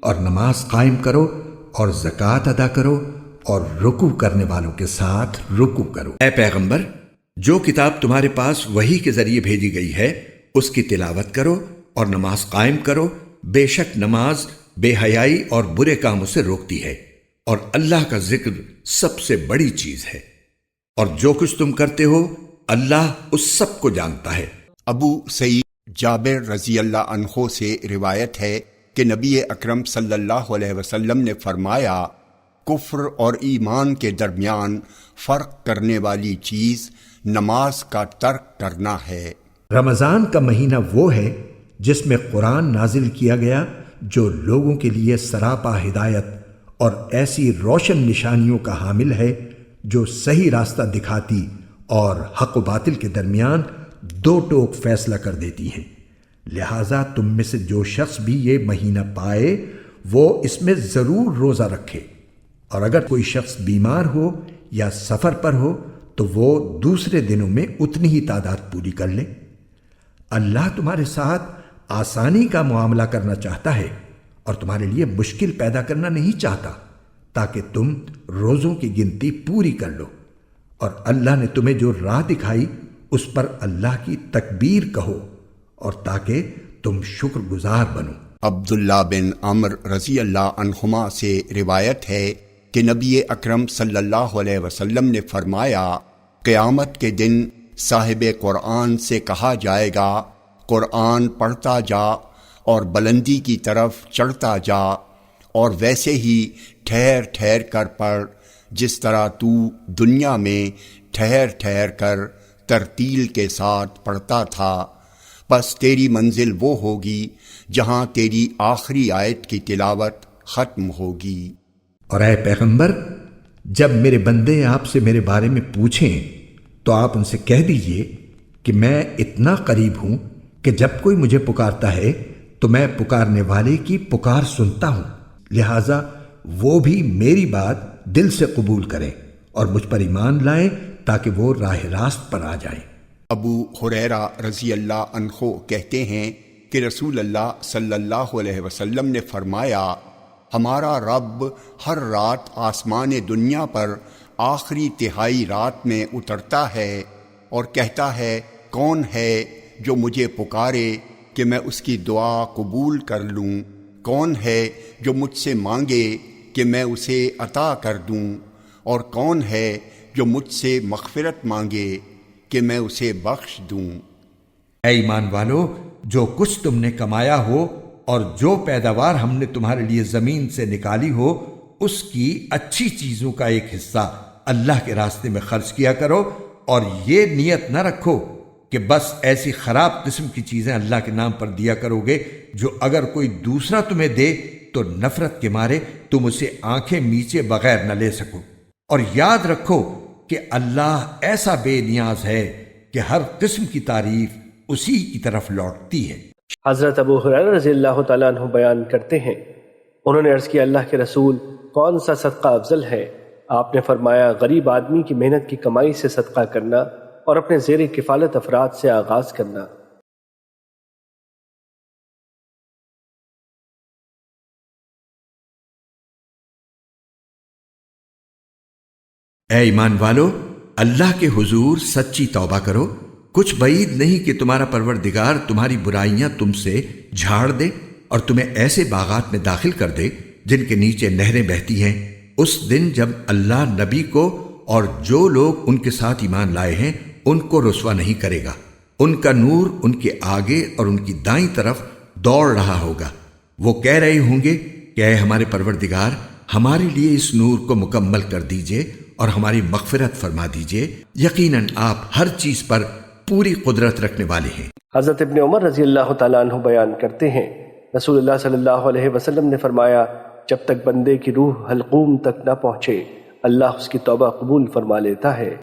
اور نماز قائم کرو اور زکوٰۃ ادا کرو اور رکوع کرنے والوں کے ساتھ رکوع کرو۔ اے پیغمبر، جو کتاب تمہارے پاس وحی کے ذریعے بھیجی گئی ہے اس کی تلاوت کرو اور نماز قائم کرو۔ بے شک نماز بے حیائی اور برے کاموں سے روکتی ہے، اور اللہ کا ذکر سب سے بڑی چیز ہے، اور جو کچھ تم کرتے ہو اللہ اس سب کو جانتا ہے۔ ابو سعید جابر رضی اللہ عنہ سے روایت ہے کہ نبی اکرم صلی اللہ علیہ وسلم نے فرمایا، کفر اور ایمان کے درمیان فرق کرنے والی چیز نماز کا ترک کرنا ہے۔ رمضان کا مہینہ وہ ہے جس میں قرآن نازل کیا گیا، جو لوگوں کے لیے سراپا ہدایت اور ایسی روشن نشانیوں کا حامل ہے جو صحیح راستہ دکھاتی اور حق و باطل کے درمیان دو ٹوک فیصلہ کر دیتی ہیں۔ لہٰذا تم میں سے جو شخص بھی یہ مہینہ پائے وہ اس میں ضرور روزہ رکھے، اور اگر کوئی شخص بیمار ہو یا سفر پر ہو تو وہ دوسرے دنوں میں اتنی ہی تعداد پوری کر لے۔ اللہ تمہارے ساتھ آسانی کا معاملہ کرنا چاہتا ہے اور تمہارے لیے مشکل پیدا کرنا نہیں چاہتا، تاکہ تم روزوں کی گنتی پوری کر لو، اور اللہ نے تمہیں جو راہ دکھائی اس پر اللہ کی تکبیر کہو، اور تاکہ تم شکر گزار بنو۔ عبداللہ بن عمر رضی اللہ عنہما سے روایت ہے کہ نبی اکرم صلی اللہ علیہ وسلم نے فرمایا، قیامت کے دن صاحب قرآن سے کہا جائے گا، قرآن پڑھتا جا اور بلندی کی طرف چڑھتا جا، اور ویسے ہی ٹھہر ٹھہر کر پڑھ جس طرح تو دنیا میں ٹھہر ٹھہر کر ترتیل کے ساتھ پڑھتا تھا، بس تیری منزل وہ ہوگی جہاں تیری آخری آیت کی تلاوت ختم ہوگی۔ اور اے پیغمبر، جب میرے بندے آپ سے میرے بارے میں پوچھیں تو آپ ان سے کہہ دیجئے کہ میں اتنا قریب ہوں کہ جب کوئی مجھے پکارتا ہے تو میں پکارنے والے کی پکار سنتا ہوں، لہٰذا وہ بھی میری بات دل سے قبول کریں اور مجھ پر ایمان لائیں تاکہ وہ راہ راست پر آ جائیں۔ ابو ہریرہ رضی اللہ عنہ کہتے ہیں کہ رسول اللہ صلی اللہ علیہ وسلم نے فرمایا، ہمارا رب ہر رات آسمان دنیا پر آخری تہائی رات میں اترتا ہے اور کہتا ہے، کون ہے جو مجھے پکارے کہ میں اس کی دعا قبول کر لوں؟ کون ہے جو مجھ سے مانگے کہ میں اسے عطا کر دوں؟ اور کون ہے جو مجھ سے مغفرت مانگے کہ میں اسے بخش دوں؟ اے ایمان والو، جو کچھ تم نے کمایا ہو اور جو پیداوار ہم نے تمہارے لیے زمین سے نکالی ہو، اس کی اچھی چیزوں کا ایک حصہ اللہ کے راستے میں خرچ کیا کرو، اور یہ نیت نہ رکھو کہ بس ایسی خراب قسم کی چیزیں اللہ کے نام پر دیا کرو گے جو اگر کوئی دوسرا تمہیں دے تو نفرت کے مارے تم اسے آنکھیں میچے بغیر نہ لے سکو۔ اور یاد رکھو کہ اللہ ایسا بے نیاز ہے کہ ہر قسم کی تعریف اسی کی طرف لوٹتی ہے۔ حضرت ابو ہریرہ رضی اللہ تعالیٰ عنہ بیان کرتے ہیں، انہوں نے عرض کیا، اللہ کے رسول، کون سا صدقہ افضل ہے؟ آپ نے فرمایا، غریب آدمی کی محنت کی کمائی سے صدقہ کرنا اور اپنے زیر کفالت افراد سے آغاز کرنا۔ اے ایمان والو، اللہ کے حضور سچی توبہ کرو، کچھ بعید نہیں کہ تمہارا پروردگار تمہاری برائیاں تم سے جھاڑ دے اور تمہیں ایسے باغات میں داخل کر دے جن کے نیچے نہریں بہتی ہیں، اس دن جب اللہ نبی کو اور جو لوگ ان کے ساتھ ایمان لائے ہیں ان کو رسوا نہیں کرے گا۔ ان کا نور ان کے آگے اور ان کی دائیں طرف دوڑ رہا ہوگا، وہ کہہ رہے ہوں گے کہ اے ہمارے پروردگار، ہمارے لیے اس نور کو مکمل کر دیجئے اور ہماری مغفرت فرما دیجئے، یقیناً آپ ہر چیز پر پوری قدرت رکھنے والے ہیں۔ حضرت ابن عمر رضی اللہ تعالیٰ عنہ بیان کرتے ہیں، رسول اللہ صلی اللہ علیہ وسلم نے فرمایا، جب تک بندے کی روح حلقوم تک نہ پہنچے اللہ اس کی توبہ قبول فرما لیتا ہے۔